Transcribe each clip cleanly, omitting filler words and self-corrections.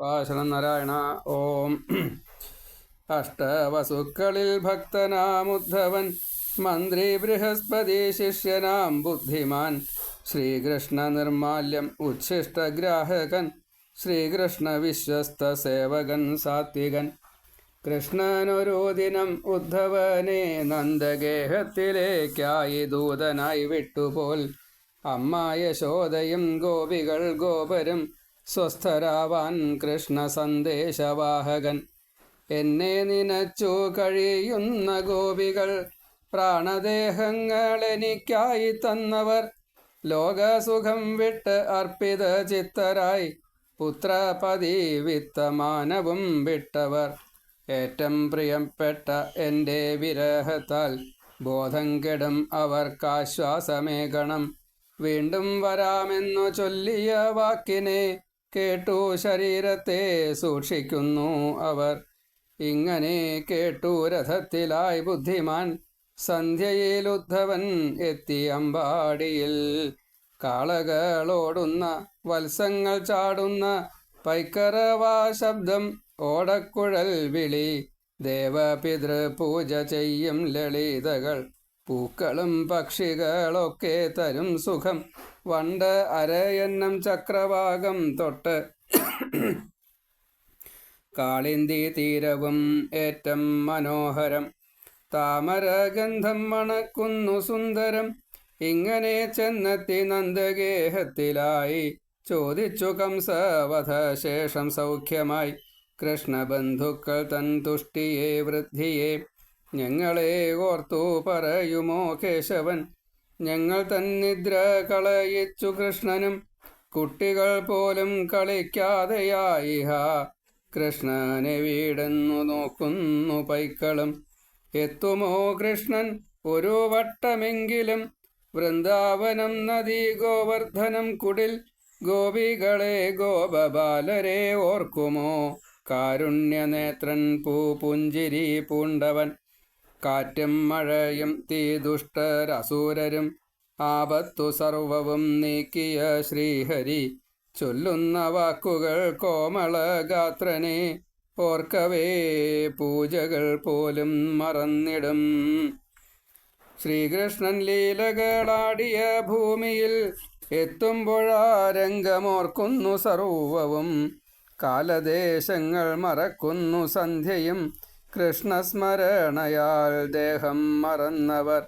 ശരണം നാരായണ. ഓം. അഷ്ടവസുക്കളിൽ ഭക്തനാമുദ്ധവൻ, മന്ത്രി ബൃഹസ്പതി ശിഷ്യനാം ബുദ്ധിമാൻ, ശ്രീകൃഷ്ണ നിർമാല്യം ഉച്ഛിഷ്ടഗ്രാഹകൻ, ശ്രീകൃഷ്ണ വിശ്വസ്ത സേവകൻ സാത്വികൻ. കൃഷ്ണനൊരു ദിനം ഉദ്ധവനെ നന്ദഗേഹത്തിലേക്കായി ദൂതനായി വിട്ടുപോൽ. അമ്മ യശോദയും ഗോപികൾ ഗോപരും സ്വസ്ഥരാവാൻ കൃഷ്ണ സന്ദേശവാഹകൻ. എന്നെ നിനച്ചു കഴിയുന്ന ഗോപികൾ പ്രാണദേഹങ്ങൾ എനിക്കായി തന്നവർ, ലോകസുഖം വിട്ട് അർപ്പിത ചിത്തരായി പുത്രപതി വിത്തമാനവും വിട്ടവർ. ഏറ്റം പ്രിയപ്പെട്ട എൻ്റെ വിരഹത്താൽ ബോധം കെടും അവർക്കാശ്വാസമേകണം. വീണ്ടും വരാമെന്നു ചൊല്ലിയ വാക്കിനെ കേട്ടു ശരീരത്തെ സൂക്ഷിക്കുന്നു അവർ. ഇങ്ങനെ കേട്ടു രഥത്തിലായി ബുദ്ധിമാൻ, സന്ധ്യയിൽ ഉദ്ധവൻ എത്തി അമ്പാടിയിൽ. കാളകളോടുന്ന വത്സങ്ങൾ ചാടുന്ന പൈക്കറവാ ശബ്ദം, ഓടക്കുഴൽ വിളി, ദേവപിതൃ പൂജ ചെയ്യും ലളിതകൾ, പൂക്കളും പക്ഷികളൊക്കെ തരും സുഖം. വണ്ട് അരയന്നം ചക്രവാകം തൊട്ട് കാളിന്തി തീരവും ഏറ്റം മനോഹരം. താമരഗന്ധം മണക്കുന്നു സുന്ദരം. ഇങ്ങനെ ചെന്നെത്തി നന്ദഗേഹത്തിലായി ചോദിച്ചു കംസവധശേഷം സൗഖ്യമായി. കൃഷ്ണബന്ധുക്കൾ തൻ തുഷ്ടിയെ വൃദ്ധിയെ ഞങ്ങളെ ഓർത്തു പറയുമോ കേശവൻ. ഞങ്ങൾ തൻ നിദ്ര കളയിച്ചു കൃഷ്ണനും, കുട്ടികൾ പോലും കളിക്കാതെയായി. കൃഷ്ണനെ വീടെന്നു നോക്കുന്നു പൈക്കളും. എത്തുമോ കൃഷ്ണൻ ഒരു വട്ടമെങ്കിലും, വൃന്ദാവനം നദി ഗോവർദ്ധനം കുടിൽ. ഗോപികളെ ഗോപബാലരെ ഓർക്കുമോ, കാരുണ്യനേത്രൻ പൂപുഞ്ചിരി പൂണ്ടവൻ. കാറ്റും മഴയും തീ ദുഷ്ടരസൂരരും ആപത്തു സർവവും നീക്കിയ ശ്രീഹരി. ചൊല്ലുന്ന വാക്കുകൾ കോമളഗാത്രനെ, ഓർക്കവേ പൂജകൾ പോലും മറന്നിടും. ശ്രീകൃഷ്ണൻ ലീലകളാടിയ ഭൂമിയിൽ എത്തുമ്പോഴാ രംഗമോർക്കുന്നു സർവവും. കാലദേശങ്ങൾ മറക്കുന്നു സന്ധ്യയും, കൃഷ്ണസ്മരണയാൽ ദേഹം മറന്നവർ.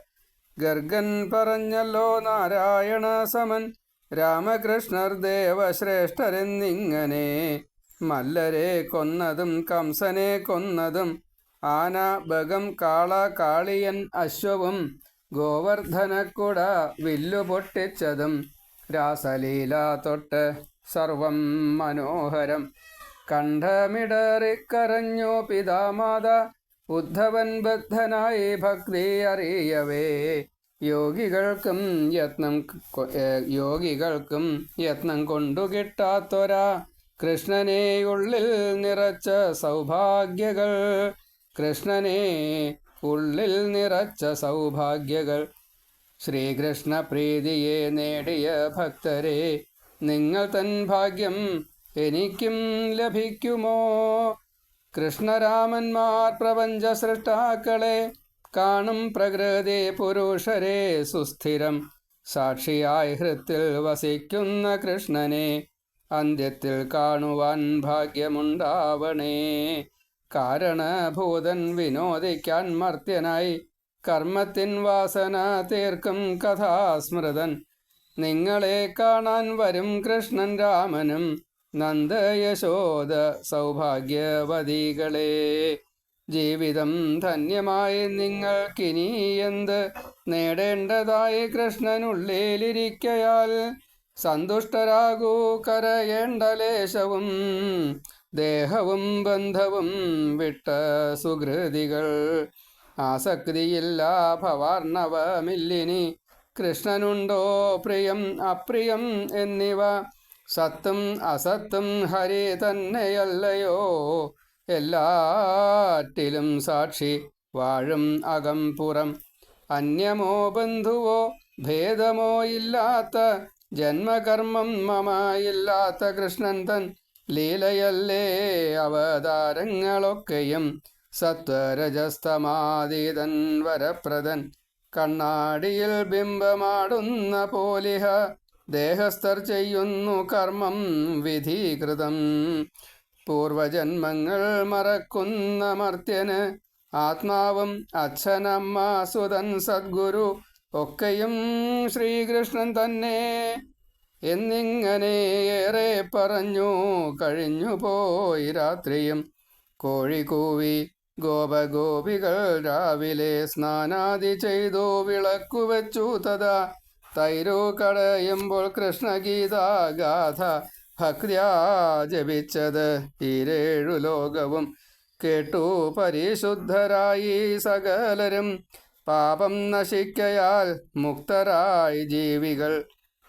ഗർഗൻ പറഞ്ഞല്ലോ നാരായണ സമൻ, രാമകൃഷ്ണർ ദേവശ്രേഷ്ഠരെന്നിങ്ങനെ. മല്ലരെ കൊന്നതും കംസനെ കൊന്നതും, ആന ബകം കാള കാളിയൻ അശ്വവും, ഗോവർദ്ധനക്കുട വില്ലു പൊട്ടിച്ചതും, രാസലീല തൊട്ട് സർവം മനോഹരം. കണ്ഠമിടറിക്കരഞ്ഞു പിതാമാത, ഉദ്ധവൻ ബദ്ധനായി ഭക്തി അറിയവേ. യോഗികൾക്കും യത്നം കൊണ്ടു കിട്ടാത്തൊരാ കൃഷ്ണനെ ഉള്ളിൽ നിറച്ച സൗഭാഗ്യകൾ. കൃഷ്ണനെ ഉള്ളിൽ നിറച്ച സൗഭാഗ്യകൾ. ശ്രീകൃഷ്ണ പ്രീതിയെ നേടിയ ഭക്തരെ, നിങ്ങൾ തൻ ഭാഗ്യം എനിക്കും ലഭിക്കുമോ. കൃഷ്ണരാമന്മാർ പ്രപഞ്ച സൃഷ്ടാക്കളെ കാണും പ്രകൃതി പുരുഷരെ സുസ്ഥിരം. സാക്ഷിയായി ഹൃത്തിൽ വസിക്കുന്ന കൃഷ്ണനെ അന്ത്യത്തിൽ കാണുവാൻ ഭാഗ്യമുണ്ടാവണേ. കാരണഭൂതൻ വിനോദിക്കാൻ മർത്യനായി കർമ്മത്തിൻ വാസന തീർക്കും കഥാസ്മൃതൻ. നിങ്ങളെ കാണാൻ വരും കൃഷ്ണൻ രാമനും, നന്ദയശോദ സൗഭാഗ്യവതികളെ. ജീവിതം ധന്യമായി നിങ്ങൾക്കിനി എന്ത് നേടേണ്ടതായി കൃഷ്ണനുള്ളിലിരിക്കയാൽ. സന്തുഷ്ടരാകൂ കരയേണ്ട ലേശവും, ദേഹവും ബന്ധവും വിട്ട സുഹൃതികൾ. ആസക്തിയില്ല ഭവാർണവമില്ലിനി, കൃഷ്ണനുണ്ടോ പ്രിയം അപ്രിയം എന്നിവ. സത്തും അസത്തും ഹരി തന്നെയല്ലയോ, എല്ലാറ്റിലും സാക്ഷി വാഴും അകം പുറം. അന്യമോ ബന്ധുവോ ഭേദമോ ഇല്ലാത്ത, ജന്മകർമ്മം മമ ഇല്ലാത്ത കൃഷ്ണൻ തൻ ലീലയല്ലേ അവതാരങ്ങളൊക്കെയും സത്വരജസ്തമാതീതൻ വരപ്രദൻ കണ്ണാടിയിൽ ബിംബമാടുന്ന പോലിഹ ദേഹസ്ഥർ ചെയ്യുന്നു കർമ്മം വിധീകൃതം. പൂർവജന്മങ്ങൾ മറക്കുന്ന മർത്യന് ആത്മാവും അച്ഛനമ്മ സുതൻ സദ്ഗുരു ഒക്കെയും ശ്രീകൃഷ്ണൻ തന്നെ എന്നിങ്ങനെ ഏറെ പറഞ്ഞു കഴിഞ്ഞു പോയി രാത്രിയും. കോഴികൂവി ഗോപഗോപികൾ രാവിലെ സ്നാനാദി ചെയ്തു വിളക്കുവെച്ചു തഥാ തൈരു കടയുമ്പോൾ കൃഷ്ണഗീതാഗാഥ ഭക്ത്യാ ജപിച്ചത് ഈരേഴു ലോകവും കേട്ടു പരിശുദ്ധരായി സകലരും. പാപം നശിക്കയാൽ മുക്തരായി ജീവികൾ.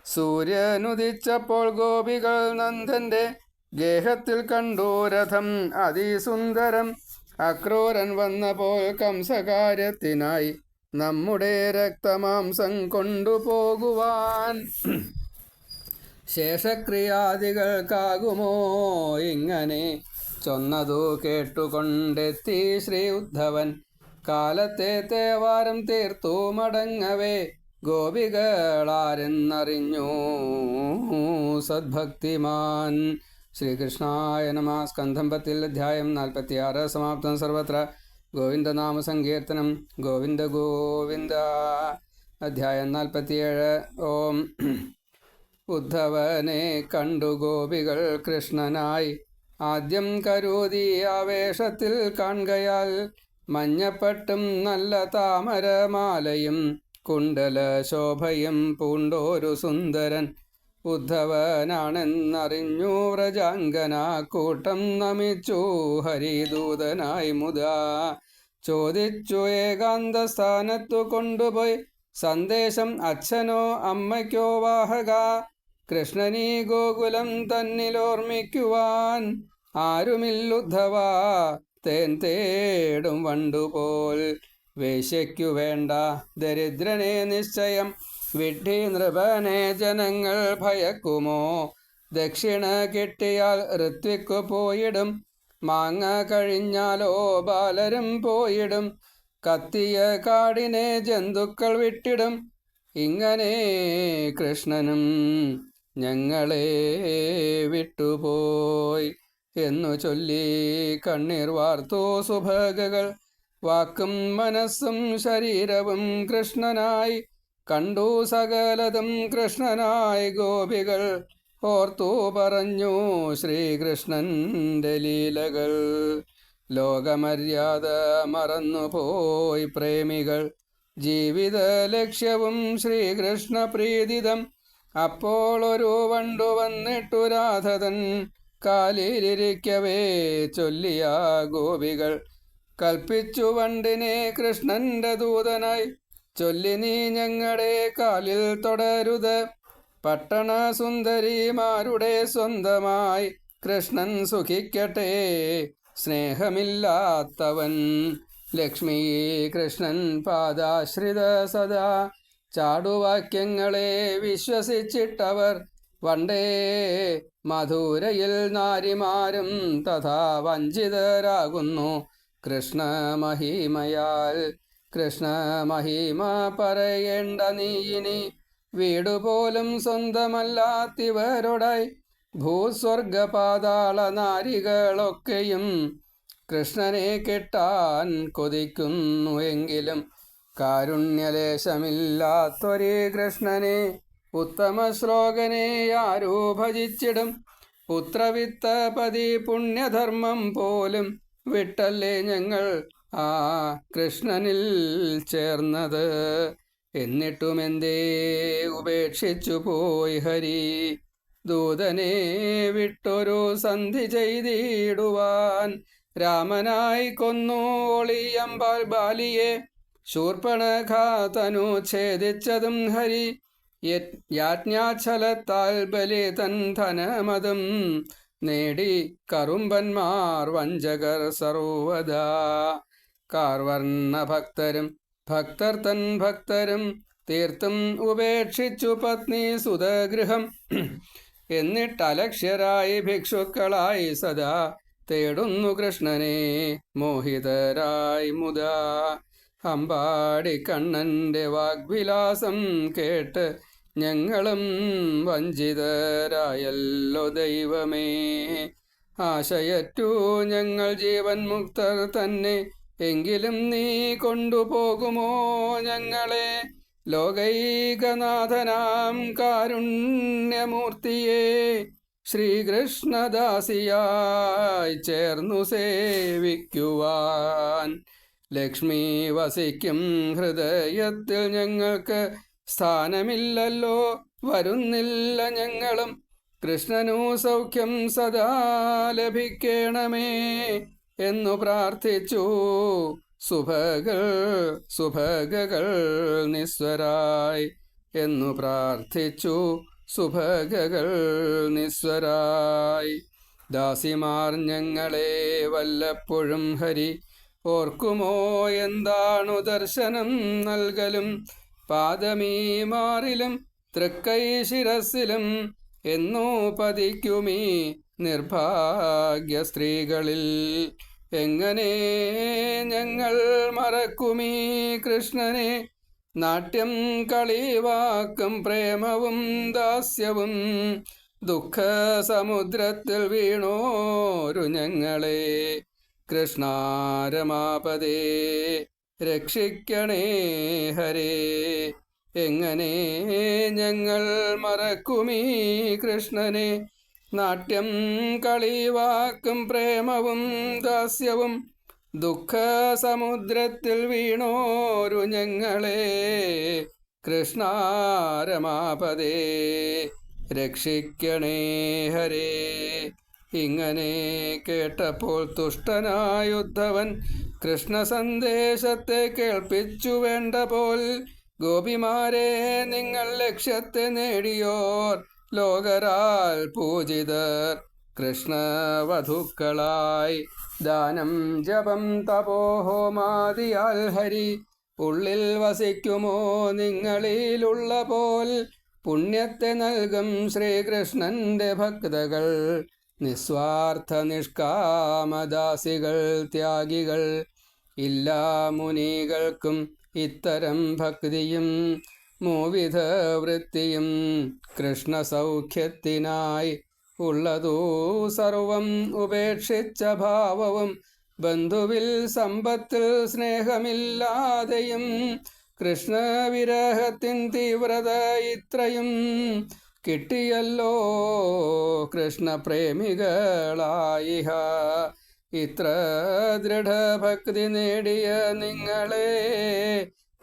സൂര്യനുദിച്ചപ്പോൾ ഗോപികൾ നന്ദന്റെ ഗേഹത്തിൽ കണ്ടു രഥം അതിസുന്ദരം. അക്രൂരൻ വന്നപ്പോൾ കംസകാര്യത്തിനായി നമ്മുടെ രക്തമാംസം കൊണ്ടുപോകുവാൻ ശേഷക്രിയാദികൾക്കാകുമോ ഇങ്ങനെ ചൊന്നതു കേട്ടുകൊണ്ടെത്തി ശ്രീ ഉദ്ധവൻ. കാലത്തെ തേവാരം തീർത്തു മടങ്ങവേ ഗോപികളാരെന്നറിഞ്ഞു സദ്ഭക്തിമാൻ. ശ്രീകൃഷ്ണായ നമഃ. സ്കന്ധം 10 അധ്യായം 46 സമാപ്തം. സർവത്ര ഗോവിന്ദനാമസങ്കീർത്തനം. ഗോവിന്ദ ഗോവിന്ദ. അധ്യായം 47. ഓം. ഉദ്ധവനെ കണ്ടു ഗോപികൾ കൃഷ്ണനായി ആദ്യം കരുതി ആവേശത്തിൽ കാൺകയാൽ മഞ്ഞപ്പട്ടും നല്ല താമരമാലയും കുണ്ടല ശോഭയും പൂണ്ടോരു സുന്ദരൻ ഉദ്ധവനാണെന്നറിഞ്ഞു വ്രജാംഗന കൂട്ടം നമിച്ചു ഹരിദൂതനായി മുതാ ചോദിച്ചു ഏകാന്ത സ്ഥാനത്തു കൊണ്ടുപോയി സന്ദേശം അച്ഛനോ അമ്മയ്ക്കോ വാഹക. കൃഷ്ണനീ ഗോകുലം തന്നിലോർമ്മിക്കുവാൻ ആരുമില്ലുദ്ധവ തേൻ തേടും വണ്ടുപോൽ. വേശ്യയ്ക്കു വേണ്ട ദരിദ്രനെ നിശ്ചയം വിഡ്ഢി നൃപനെ ജനങ്ങൾ ഭയക്കുമോ. ദക്ഷിണ കിട്ടിയാൽ ഋത്വിക്കു പോയിടും മാങ്ങ കഴിഞ്ഞാലോ ബാലരും പോയിടും. കത്തിയ കാടിനെ ജന്തുക്കൾ വിട്ടിടും ഇങ്ങനെ കൃഷ്ണനും ഞങ്ങളെ വിട്ടുപോയി എന്നു ചൊല്ലി കണ്ണീർ വാർത്തു സുഭഗകൾ. വാക്കും മനസ്സും ശരീരവും കൃഷ്ണനായി കണ്ടു സകലതും കൃഷ്ണനായി ഗോപികൾ ഓർത്തു പറഞ്ഞു ശ്രീകൃഷ്ണന്റെ ലീലകൾ. ലോകമര്യാദ മറന്നുപോയി പ്രേമികൾ ജീവിത ലക്ഷ്യവും ശ്രീകൃഷ്ണ പ്രീതിതം. അപ്പോൾ ഒരു വണ്ടു വന്നിട്ടു രാധതൻ കാലിലിരിക്കവേ ചൊല്ലിയ ഗോപികൾ കൽപ്പിച്ചു വണ്ടിനെ കൃഷ്ണന്റെ ദൂതനായി ചൊല്ലി നീ ഞങ്ങളുടെ കാലിൽ തൊടരുത്. പട്ടണ സുന്ദരിമാരുടെ സ്വന്തമായി കൃഷ്ണൻ സുഖിക്കട്ടെ സ്നേഹമില്ലാത്തവൻ. ലക്ഷ്മി കൃഷ്ണൻ പാദാശ്രിത സദാ ചാടുവാക്യങ്ങളെ വിശ്വസിച്ചിട്ടവർ വണ്ടേ മധുരയിൽ നാരിമാരും തഥാ വഞ്ചിതരാകുന്നു കൃഷ്ണ മഹിമയാൽ. കൃഷ്ണ മഹിമ പറയേണ്ട നീയിനി വീടുപോലും സ്വന്തമല്ലാത്തിവരോടായി ഭൂസ്വർഗപാതാള നാരികളൊക്കെയും കൃഷ്ണനെ കിട്ടാൻ കൊതിക്കുന്നു. എങ്കിലും കാരുണ്യലേശമില്ലാത്തൊരേ കൃഷ്ണനെ ഉത്തമ ശ്ലോകനെ ആരോ ഭജിച്ചിടും. പുത്രവിത്തപതി പുണ്യധർമ്മം പോലും വിട്ടല്ലേ ഞങ്ങൾ ആ കൃഷ്ണനിൽ ചേർന്നത്. എന്നിട്ടുമെന്തേ ഉപേക്ഷിച്ചു പോയി ഹരി ദൂതനെ വിട്ടൊരു സന്ധി ചെയ്തിടുവാൻ. രാമനായി കൊന്നു ഒളിയമ്പാൽ ബാലിയെ ശൂർപ്പണഖ തനു ഛേദിച്ചതും ഹരി യാജ്ഞാച്ഛലത്താൽ ബലി തൻ ധനമതും നേടി കറുമ്പന്മാർ വഞ്ചകർ സർവദാ. കാർവർണ്ണ ഭക്തരും ഭക്തർ തൻ ഭക്തരും തീർത്തും ഉപേക്ഷിച്ചു പത്നി സുതഗൃഹം എന്നിട്ടലക്ഷ്യരായി ഭിക്ഷുക്കളായി സദാ തേടുന്നു കൃഷ്ണനെ മോഹിതരായി മുതാ. അമ്പാടി കണ്ണൻ്റെ വാഗ്വിലാസം കേട്ട് ഞങ്ങളും വഞ്ചിതരായല്ലോ ദൈവമേ. ആശയറ്റു ഞങ്ങൾ ജീവൻ മുക്തർ തന്നെ, എങ്കിലും നീ കൊണ്ടുപോകുമോ ഞങ്ങളെ? ലോകൈകനാഥനാം കാരുണ്യമൂർത്തിയെ ശ്രീകൃഷ്ണദാസിയായി ചേർന്നു സേവിക്കുവാൻ. ലക്ഷ്മി വസിക്കും ഹൃദയത്തിൽ ഞങ്ങൾക്ക് സ്ഥാനമില്ലല്ലോ, വരുന്നില്ല ഞങ്ങളും. കൃഷ്ണനു സൗഖ്യം സദാ ലഭിക്കണമേ എന്നു പ്രാർത്ഥിച്ചു സുഭഗകൾ നിസ്വരായി എന്നു പ്രാർത്ഥിച്ചു സുഭഗകൾ നിസ്വരായി. ദാസിമാർ ഞങ്ങളെ വല്ലപ്പോഴും ഹരി ഓർക്കുമോ? എന്താണു ദർശനം നൽകലും? പാദമീ മാറിലും തൃക്കൈ ശിരസിലും എന്നോ പതിക്കുമീ നിർഭാഗ്യ സ്ത്രീകളിൽ. എങ്ങനെ ഞങ്ങൾ മറക്കുമീ കൃഷ്ണനെ? നാട്യം കളിവാക്കും പ്രേമവും ദാസ്യവും ദുഃഖസമുദ്രത്തിൽ വീണോരു ഞങ്ങളെ കൃഷ്ണാരമാപദേ രക്ഷിക്കണേ ഹരേ. എങ്ങനെ ഞങ്ങൾ മറക്കുമീ കൃഷ്ണനെ? നാട്യം കളിവാക്കും പ്രേമവും ദാസ്യവും ദുഃഖസമുദ്രത്തിൽ വീണോരു ഞങ്ങളെ കൃഷ്ണാരമാപദേ രക്ഷിക്കണേ ഹരേ. ഇങ്ങനെ കേട്ടപ്പോൾ തുഷ്ടനായുദ്ധവൻ കൃഷ്ണ സന്ദേശത്തെ കേൾപ്പിച്ചു വേണ്ട പോൽ. ഗോപിമാരെ നിങ്ങൾ ലക്ഷ്യത്തെ നേടിയോർ, ലോകരാൽ പൂജിതർ കൃഷ്ണവധുക്കളായി. ദാനം ജപം തപോഹോമാദിയാൽ ഹരി ഉള്ളിൽ വസിക്കുമോ നിങ്ങളിലുള്ള പോൽ? പുണ്യത്തെ നൽകും ശ്രീകൃഷ്ണന്റെ ഭക്തകൾ, നിസ്വാർത്ഥ നിഷ്കാമദാസികൾ ത്യാഗികൾ. ഇല്ലാ മുനികൾക്കും ഇത്തരം ഭക്തിയും മൂവിധ വൃത്തിയും. കൃഷ്ണ സൗഖ്യത്തിനായി ഉള്ളതൂ സർവം ഉപേക്ഷിച്ച ഭാവവും, ബന്ധുവിൽ സമ്പത്തിൽ സ്നേഹമില്ലാതെയും. കൃഷ്ണവിരഹത്തിൻ തീവ്രത ഇത്രയും കിട്ടിയല്ലോ കൃഷ്ണപ്രേമികളായിഹ. ഇത്ര ദൃഢഭക്തി നേടിയ നിങ്ങളെ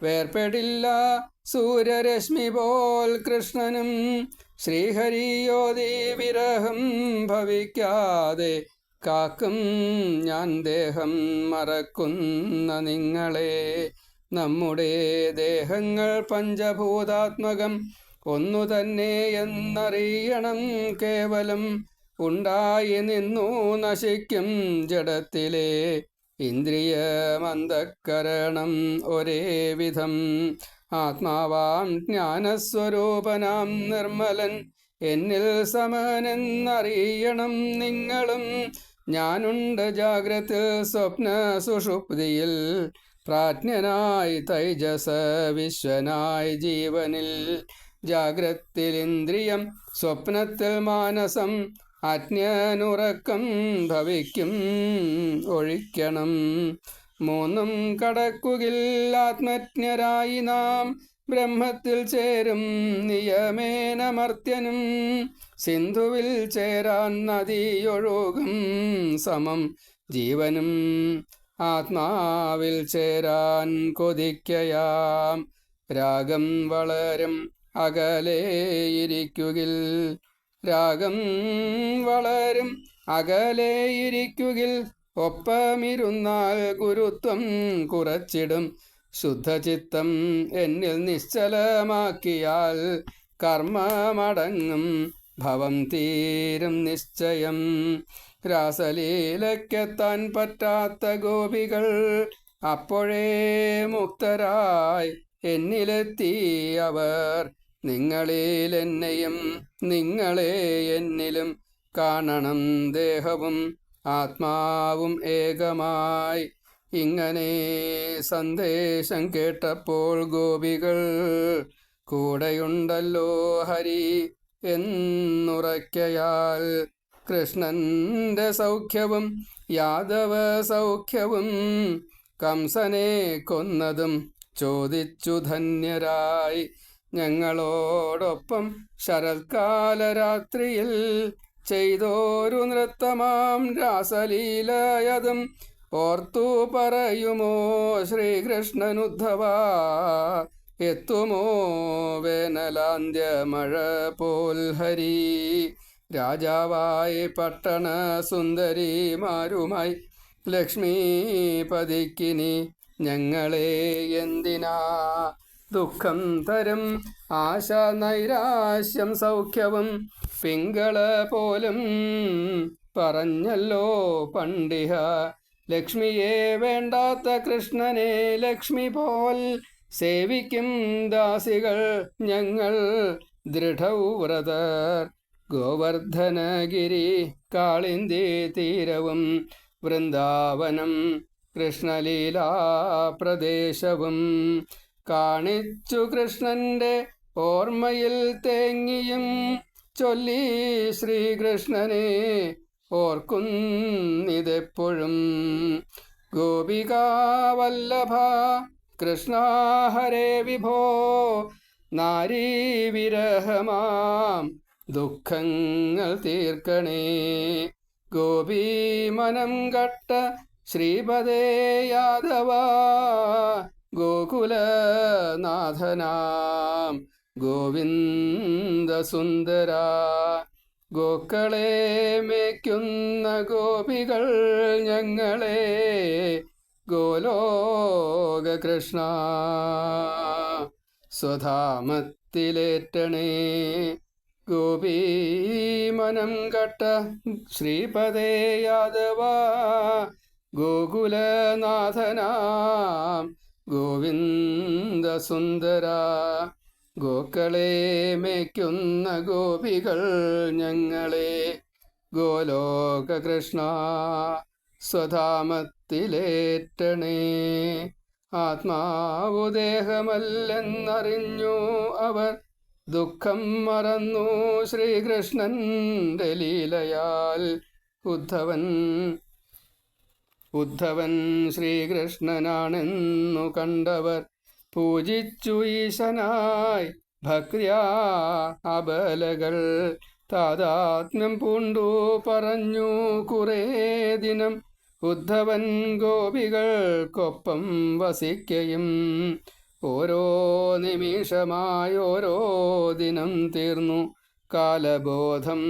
വേർപെടില്ല സൂര്യരശ്മി പോൽ കൃഷ്ണനും. ശ്രീഹരിയോതി വിരഹം ഭവിക്കാതെ കാക്കും ഞാൻ ദേഹം മറക്കുന്ന നിങ്ങളെ. നമ്മുടെ ദേഹങ്ങൾ പഞ്ചഭൂതാത്മകം ഒന്നു തന്നെ എന്നറിയണം കേവലം. ഉണ്ടായി നിന്നു നശിക്കും ജഡത്തിലെ ഇന്ദ്രിയമന്തഃകരണം ഒരേ വിധം. ആത്മാവാം ജ്ഞാനസ്വരൂപനാം നിർമ്മലൻ എന്നിൽ സമനെന്നറിയണം നിങ്ങളും. ഞാനുണ്ട് ജാഗ്രത്തിൽ സ്വപ്ന സുഷുപ്തിയിൽ, പ്രാജ്ഞനായി തൈജസ വിശ്വനായി ജീവനിൽ. ജാഗ്രത്തിൽ ഇന്ദ്രിയം, സ്വപ്നത്തിൽ മാനസം, അജ്ഞനുറക്കം ഭവിക്കും ഒഴിക്കണം. മൂന്നും കടക്കുകിൽ ആത്മജ്ഞരായി നാം, ബ്രഹ്മത്തിൽ ചേരും നിയമേനമർത്യനും. സിന്ധുവിൽ ചേരാൻ നദിയൊഴുകും സമം ജീവനും, ആത്മാവിൽ ചേരാൻ കൊതിക്കയാം. രാഗം വളരും അകലെയിരിക്കുകിൽ, രാഗം വളരും അകലെയിരിക്കുകിൽ. ഒപ്പമിരുന്നാൽ ഗുരുത്വം കുറച്ചിടും. ശുദ്ധചിത്തം എന്നിൽ നിശ്ചലമാക്കിയാൽ കർമ്മമടങ്ങും, ഭവം തീരും നിശ്ചയം. രാസലീലയ്ക്കെത്താൻ പറ്റാത്ത ഗോപികൾ അപ്പോഴേ മുക്തരായി എന്നിലെത്തി അവർ. നിങ്ങളിൽ എന്നെയും നിങ്ങളെ എന്നിലും കാണണം ദേഹവും ആത്മാവും ഏകമായി. ഇങ്ങനെ സന്ദേശം കേട്ടപ്പോൾ ഗോപികൾ കൂടെയുണ്ടല്ലോ ഹരി എന്നുറയ്ക്കയാൽ കൃഷ്ണന്റെ സൗഖ്യവും യാദവ സൗഖ്യവും കംസനെ കൊന്നതും ചോദിച്ചു ധന്യരായി. ഞങ്ങളോടൊപ്പം ശരത്കാലരാത്രിയിൽ ചെയ്തോരു നൃത്തമാം രാസലീലയതും ഓർത്തു പറയുമോ ശ്രീകൃഷ്ണനുദ്ധവ? എത്തുമോ വേനലാന്ത്യ മഴ പോൽ ഹരി? രാജാവായി പട്ടണ സുന്ദരിമാരുമായി ലക്ഷ്മീപതിക്കിനി ഞങ്ങളെ എന്തിനാ ദുഃഖം തരും ആശ നൈരാശ്യം സൗഖ്യവും പിങ്കള പോലും പറഞ്ഞല്ലോ പണ്ഡിഹ. ലക്ഷ്മിയെ വേണ്ടാത്ത കൃഷ്ണനെ ലക്ഷ്മി പോൽ സേവിക്കും ദാസികൾ ഞങ്ങൾ ദൃഢവ്രതർ. ഗോവർദ്ധനഗിരി കാളിന്തി തീരവും വൃന്ദാവനം കൃഷ്ണലീലാ പ്രദേശവും കാണിച്ചു കൃഷ്ണന്റെ ഓർമ്മയിൽ തേങ്ങിയും ചൊല്ലി ശ്രീകൃഷ്ണനെ ഓർക്കുന്നിതെപ്പോഴും. ഗോപികാവല്ലഭ കൃഷ്ണ ഹരേ വിഭോ നാരീവിരഹമാം ദുഃഖങ്ങൾ തീർക്കണേ. ഗോപി മനം കട്ട ശ്രീപദേ യാദവ ഗോകുലനാഥനാം ഗോവിന്ദ സുന്ദര. ഗോക്കളെ മേയ്ക്കുന്ന ഗോപികൾ ഞങ്ങളെ ഗോലോക കൃഷ്ണ സ്വധാമത്തിലേറ്റണേ. ഗോപീ മനം കട്ട ശ്രീപദേ യാദവ ഗോകുലനാഥനാം ഗോവിന്ദ സുന്ദര. ഗോക്കളെ മേയ്ക്കുന്ന ഗോപികൾ ഞങ്ങളെ ഗോലോക കൃഷ്ണ സ്വധാമത്തിലേറ്റണേ. ആത്മാവു ദേഹമല്ലെന്നറിഞ്ഞു അവർ ദുഃഖം മറന്നു ശ്രീകൃഷ്ണന്റെ ലീലയാൽ. ഉദ്ധവൻ ശ്രീകൃഷ്ണനാണെന്നു കണ്ടവർ പൂജിച്ചു ഈശനായി ഭക്ര്യാ അബലകൾ. താതാത്മ്യം പൂണ്ടു പറഞ്ഞു കുറേ ദിനം ഉദ്ധവൻ ഗോപികൾക്കൊപ്പം വസിക്കയും. ഓരോ നിമിഷമായി ഓരോ ദിനം തീർന്നു കാലബോധം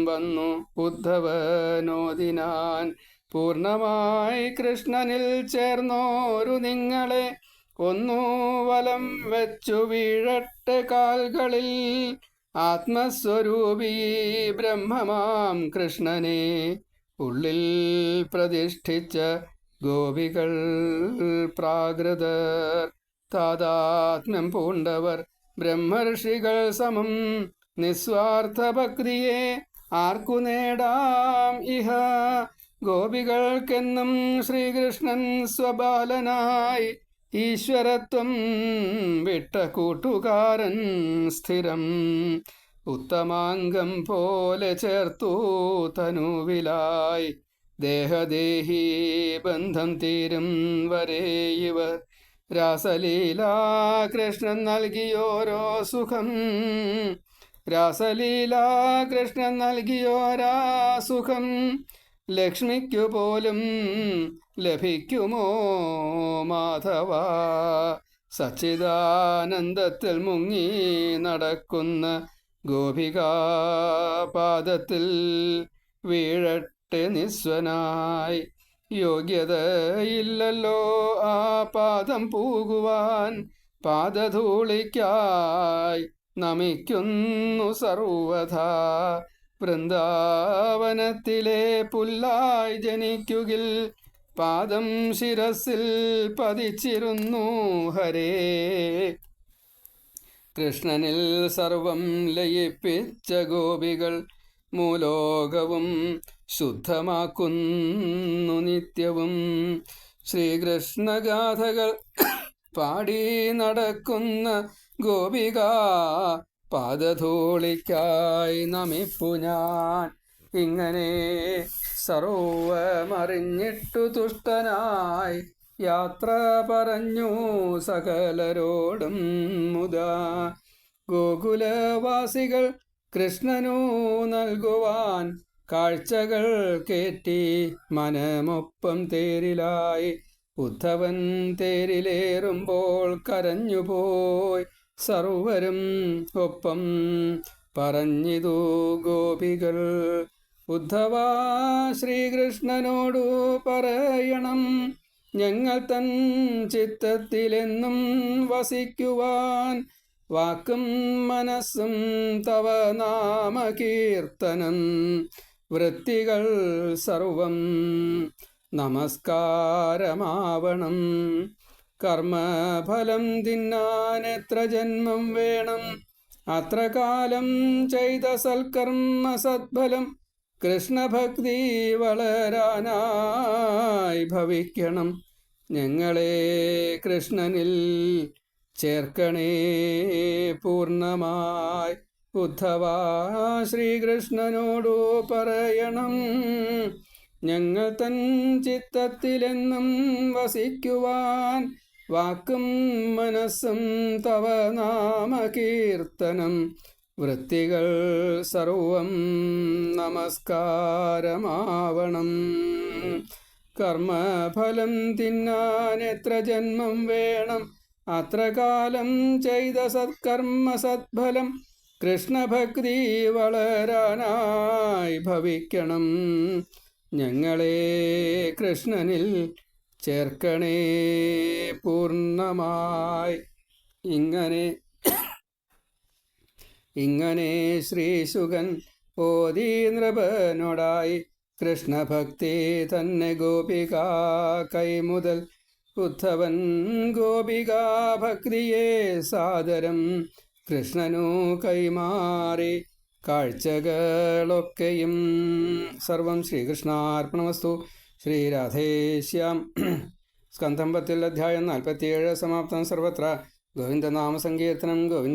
വന്നു ഉദ്ധവനോദിനാൻ. പൂർണ്ണമായി കൃഷ്ണനിൽ ചേർന്നോരു നിങ്ങളെ ഒന്നു വലം വെച്ചു വീഴട്ടെ കാൽകളിൽ. ആത്മസ്വരൂപി ബ്രഹ്മമാം കൃഷ്ണനെ ഉള്ളിൽ പ്രതിഷ്ഠിച്ച ഗോപികൾ പ്രാകൃതർ. താതാത്മ്യം പൂണ്ടവർ ബ്രഹ്മർഷികൾ സമം. നിസ്വാർത്ഥ ഭക്തിയെ ആർക്കു നേടാം ഇഹ? ഗോപികൾക്കെന്നും ശ്രീകൃഷ്ണൻ സ്വബാലനായി ഈശ്വരത്വം വിട്ട കൂട്ടുകാരൻ സ്ഥിരം. ഉത്തമാംഗം പോലെ ചേർത്തു തനുവിലായി ദേഹദേഹി ബന്ധം തീരും വരെ ഇവർ. രാസലീലാ കൃഷ്ണൻ നൽകിയോരോ സുഖം. രാസലീലാ കൃഷ്ണൻ നൽകിയോരാ സുഖം ലക്ഷ്മിക്കു പോലും ലഭിക്കുമോ മാധവ? സച്ചിദാനന്ദത്തിൽ മുങ്ങി നടക്കുന്ന ഗോപികാപാദത്തിൽ വീഴട്ടെ നിസ്വനായി. യോഗ്യതയില്ലല്ലോ ആ പാദം പൂകുവാൻ. പാദധൂളിക്കായി നമിക്കുന്നു സർവഥാ. വൃന്ദാവനത്തിലെ പുല്ലായി ജനിക്കുകിൽ പാദം ശിരസിൽ പതിച്ചിരുന്നു ഹരേ. കൃഷ്ണനിൽ സർവം ലയിപ്പിച്ച ഗോപികൾ മൂലോകവും ശുദ്ധമാക്കുന്നു നിത്യവും. ശ്രീകൃഷ്ണഗാഥകൾ പാടി നടക്കുന്ന ഗോപിക പാദധൂളിക്കായി നമിപ്പു ഞാൻ. ഇങ്ങനെ സർവമറിഞ്ഞിട്ടു തുഷ്ടനായി യാത്ര പറഞ്ഞു സകലരോടും മുതാ. ഗോകുലവാസികൾ കൃഷ്ണനു നൽകുവാൻ കാഴ്ചകൾ കേറ്റി മനമൊപ്പം തേരിലായി. ഉദ്ധവൻ തേരിലേറുമ്പോൾ കരഞ്ഞുപോയി സർവരും ഒപ്പം പറഞ്ഞിതു ഗോപികൾ. ഉദ്ധവ ശ്രീകൃഷ്ണനോടു പറയണം, ഞങ്ങൾ തൻ ചിത്തത്തിലെന്നും വസിക്കുവാൻ. വാക്കും മനസ്സും തവ നാമകീർത്തനം വൃത്തികൾ സർവം നമസ്കാരമാവണം. കർമ്മഫലം തിന്നാൻ എത്ര ജന്മം വേണം, അത്ര കാലം ചെയ്ത സൽക്കർമ്മ സദ്ഫലം. കൃഷ്ണഭക്തി വളരാനായി ഭവിക്കണം, ഞങ്ങളെ കൃഷ്ണനിൽ ചേർക്കണേ പൂർണ്ണമായി. ഉദ്ധവ ശ്രീകൃഷ്ണനോടു പറയണം, ഞങ്ങൾ തൻ ചിത്തത്തിലെന്നും വസിക്കുവാൻ. വാക്കും മനസ്സും തവ നാമകീർത്തനം വൃത്തികൾ സർവം നമസ്കാരമാവണം. കർമ്മഫലം തിന്നാൻ എത്ര ജന്മം വേണം, അത്ര കാലം ചെയ്ത സത്കർമ്മ സദ്ഫലം. കൃഷ്ണഭക്തി വളരാനായി ഭവിക്കണം, ഞങ്ങളെ കൃഷ്ണനിൽ ചേർക്കണേ പൂർണ്ണമായി. ഇങ്ങനെ ശ്രീശുകൻ ഓതി നൃപനോടായി. കൃഷ്ണഭക്തി തന്നെ ഗോപിക കൈമുതൽ. ഉദ്ധവൻ ഗോപികാ ഭക്തിയെ സാദരം കൃഷ്ണനു കൈമാറി. കാഴ്ചകളൊക്കെയും സർവം ശ്രീകൃഷ്ണാർപ്പണമസ്തു. ശ്രീരാധേശ്യാം. സ്കന്ധം 10 അധ്യായം 47 സമാപ്തം. സർവത്ര ഗോവിന്ദനാമസങ്കീർത്തനം. ഗോവിന്ദ.